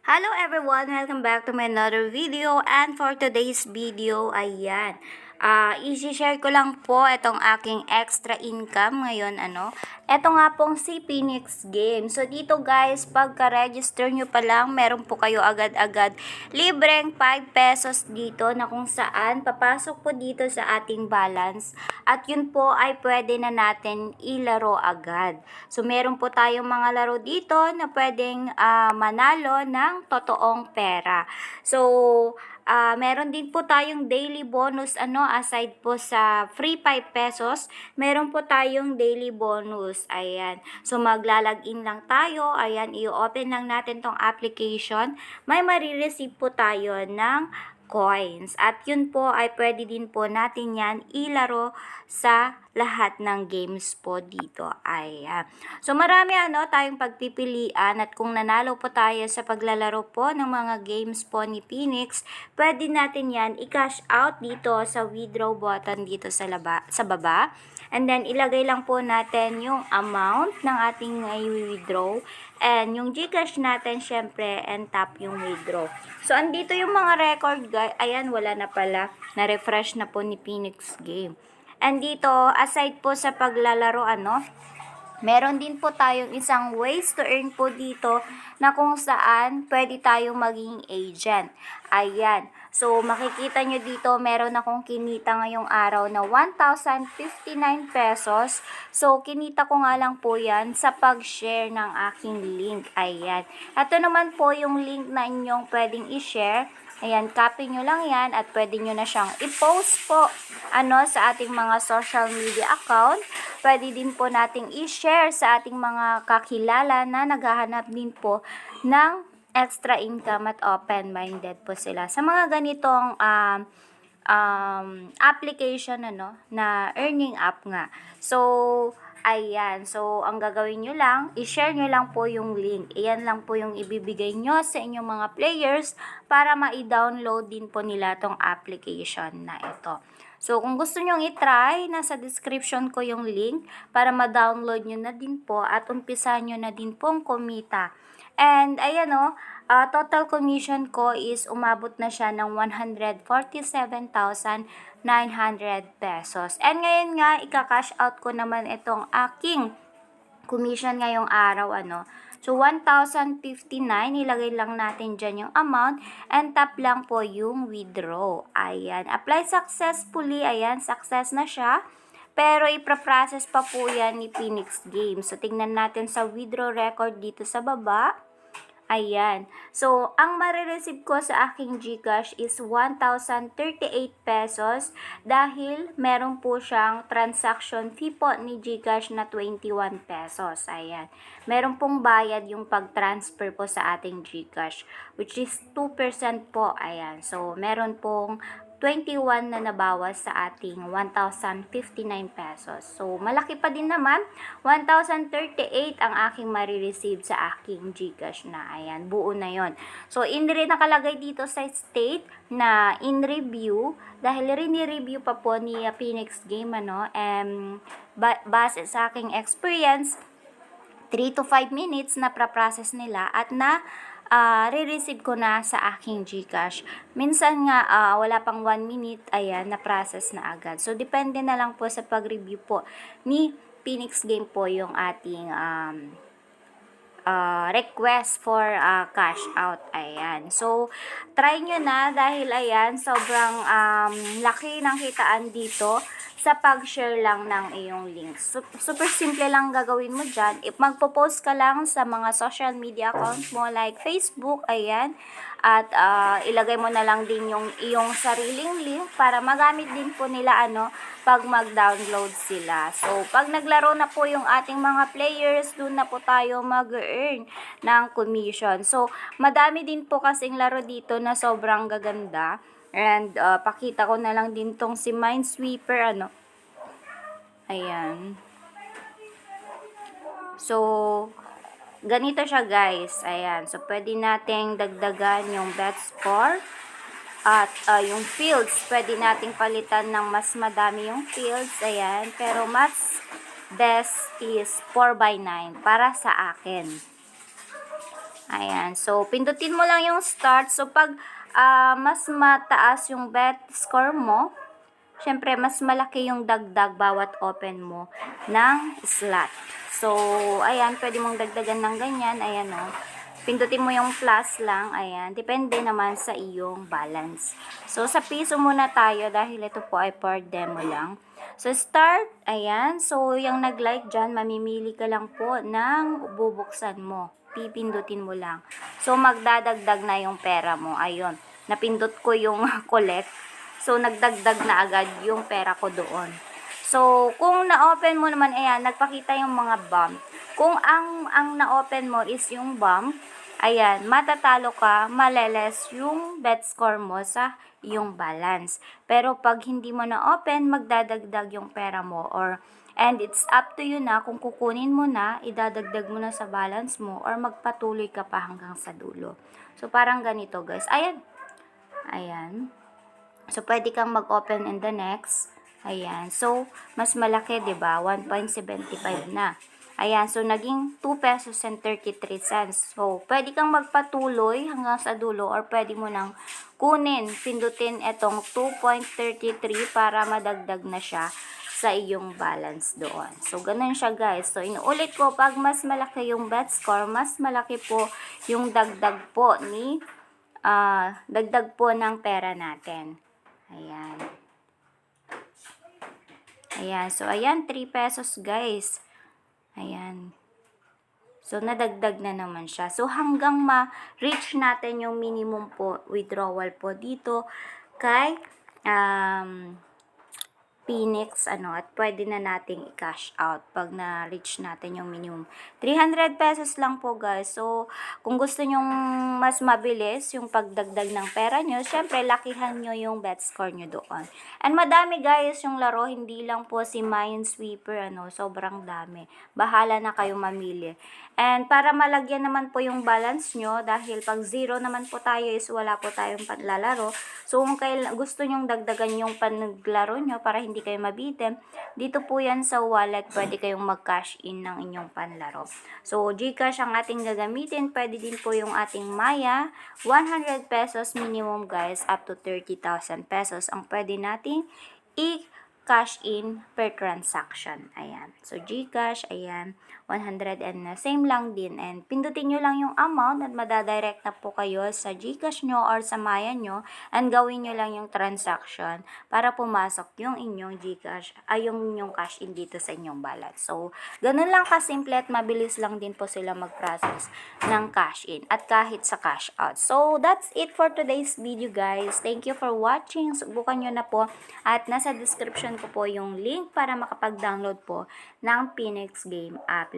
Hello everyone! Welcome back to my another video, and for today's video, ayan, i-share ko lang po itong aking extra income ngayon, ito nga pong si Phoenix Game. So dito guys, pagka-register nyo pa lang, meron po kayo agad-agad libreng 5 pesos dito na kung saan papasok po dito sa ating balance at yun po ay pwede na natin ilaro agad. So meron po tayong mga laro dito na pwedeng manalo ng totoong pera. So meron din po tayong daily bonus aside po sa free 5 pesos, meron po tayong daily bonus. Ayan. So maglalagin lang tayo. Ayan, i-open lang natin tong application. May marireceive po tayo ng coins. At yun po ay pwede din po natin yan ilaro sa lahat ng games po dito. Ayan. So marami tayong pagpipilian at kung nanalo po tayo sa paglalaro po ng mga games po ni Phoenix, pwede natin yan i-cash out dito sa withdraw button dito sa baba. And then ilagay lang po natin yung amount ng ating i-withdraw. And yung Gcash natin, syempre, and tap yung withdraw. So, andito yung mga record, guys. Ayan, wala na pala. Na-refresh na po ni Phoenix Game. And dito, aside po sa paglalaro, meron din po tayong isang ways to earn po dito na kung saan pwede tayong maging agent. Ayan. So, makikita nyo dito, meron akong kinita ngayong araw na 1,059 pesos. So, kinita ko nga lang po yan sa pag-share ng aking link. Ayan. Ito naman po yung link na inyong pwedeng i-share. Ayan, copy nyo lang yan at pwede nyo na siyang i-post po sa ating mga social media account. Pwede din po nating i-share sa ating mga kakilala na naghahanap din po ng extra income at open-minded po sila. Sa mga ganitong application na earning app nga. So, ayan. So, ang gagawin nyo lang, i-share nyo lang po yung link. Iyan lang po yung ibibigay nyo sa inyong mga players para ma-download din po nila tong application na ito. So, kung gusto nyo i-try, nasa description ko yung link para ma-download nyo na din po at umpisa nyo na din pong kumita. And, ayan total commission ko is umabot na siya ng 147,900 pesos. And ngayon nga, ika-cash out ko naman itong aking commission ngayong araw, So, 1,059, ilagay lang natin dyan yung amount, and tap lang po yung withdraw. Ayan, apply successfully, ayan, success na siya. Pero, ipaprocess pa po yan ni Phoenix Game. So, tingnan natin sa withdraw record dito sa baba. Ayan. So, ang marireceive ko sa aking Gcash is 1,038 pesos dahil meron po siyang transaction fee po ni Gcash na 21 pesos. Ayan. Meron pong bayad yung pag-transfer po sa ating Gcash which is 2% po. Ayan. So, meron pong 21 na nabawas sa ating 1,059 pesos. So, malaki pa din naman. 1,038 ang aking marireceive sa aking Gcash na. Ayan, buo na yon. So, nakalagay dito sa state na in review. Dahil rini-review pa po ni Phoenix Game, base sa aking experience, 3 to 5 minutes na pra-process nila at re-receive ko na sa aking Gcash. Minsan nga, wala pang 1 minute, ayan, na-process na agad. So, depende na lang po sa pag-review po ni Phoenix Game po yung ating request for cash out. Ayan. So, try nyo na dahil ayan, sobrang laki ng kitaan dito sa pag-share lang ng iyong links. Super simple lang gagawin mo dyan. If magpo-post ka lang sa mga social media accounts mo like Facebook, ayan, at ilagay mo na lang din yung iyong sariling link para magamit din po nila pag mag-download sila. So, pag naglaro na po yung ating mga players, doon na po tayo mag-earn ng commission. So, madami din po kasing laro dito na sobrang gaganda. And, pakita ko na lang din tong si Minesweeper, Ayan. So, ganito siya guys. Ayan. So, pwede nating dagdagan yung bet score. At yung fields, pwede nating palitan ng mas madami yung fields. Ayan. Pero mas best is 4x9 para sa akin. Ayan. So, pindutin mo lang yung start. So, pag mas mataas yung bet score mo, syempre, mas malaki yung dagdag bawat open mo ng slot. So, ayan, pwede mong dagdagan ng ganyan. Ayan, o. Pindutin mo yung plus lang. Ayan. Depende naman sa iyong balance. So, sa piso muna tayo dahil ito po ay per demo lang. So, start. Ayan. So, yung nag-like dyan, mamimili ka lang po ng bubuksan mo. Pipindutin mo lang. So, magdadagdag na yung pera mo. Ayun. Napindot ko yung collect. So, nagdagdag na agad yung pera ko doon. So, kung na-open mo naman, ayan, nagpakita yung mga bump. Kung ang na-open mo is yung bump, ayan, matatalo ka, maleles yung bet score mo sa yung balance. Pero pag hindi mo na-open, magdadagdag yung pera mo and it's up to you na kung kukunin mo na, idadagdag mo na sa balance mo or magpatuloy ka pa hanggang sa dulo. So, parang ganito guys. Ayan. Ayan. So, pwede kang mag-open in the next. Ayan. So, mas malaki, 'di ba? 1.75 na. Ayan. So, naging 2 pesos and 33 cents. So, pwede kang magpatuloy hanggang sa dulo or pwede mo nang kunin, pindutin itong 2.33 para madagdag na siya sa iyong balance doon. So, ganun siya guys. So, inuulit ko, pag mas malaki yung bet score, mas malaki po yung dagdag po dagdag po ng pera natin. Ayan. Ayan. So, ayan, 3 pesos, guys. Ayan. So, nadagdag na naman siya. So, hanggang ma-reach natin yung minimum po, withdrawal po dito kay Phoenix, at pwede na nating i-cash out pag na-reach natin yung minimum. 300 pesos lang po guys. So, kung gusto nyong mas mabilis yung pagdagdag ng pera nyo, syempre, lakihan nyo yung bet score nyo doon. And madami guys yung laro, hindi lang po si Minesweeper, sobrang dami. Bahala na kayo mamili. And para malagyan naman po yung balance nyo, dahil pag zero naman po tayo is wala po tayong panlalaro. So, kung gusto nyong dagdagan yung panaglaro nyo para hindi kayo mabitin, dito po yan sa wallet, pwede kayong mag-cash in ng inyong panlaro. So, GCash ang ating gagamitin. Pwede din po yung ating Maya. 100 pesos minimum guys, up to 30,000 pesos ang pwede nating i-cash in per transaction. Ayan. So, GCash, ayan. 100 and same lang din. And pindutin nyo lang yung amount at madadirect na po kayo sa GCash nyo or sa Maya nyo and gawin nyo lang yung transaction para pumasok yung inyong GCash, yung inyong cash in dito sa inyong balance. So, ganun lang kasimple at mabilis lang din po sila mag-process ng cash in at kahit sa cash out. So, that's it for today's video guys. Thank you for watching. Subukan nyo na po at nasa description ko po yung link para makapag-download po ng Phoenix Game application.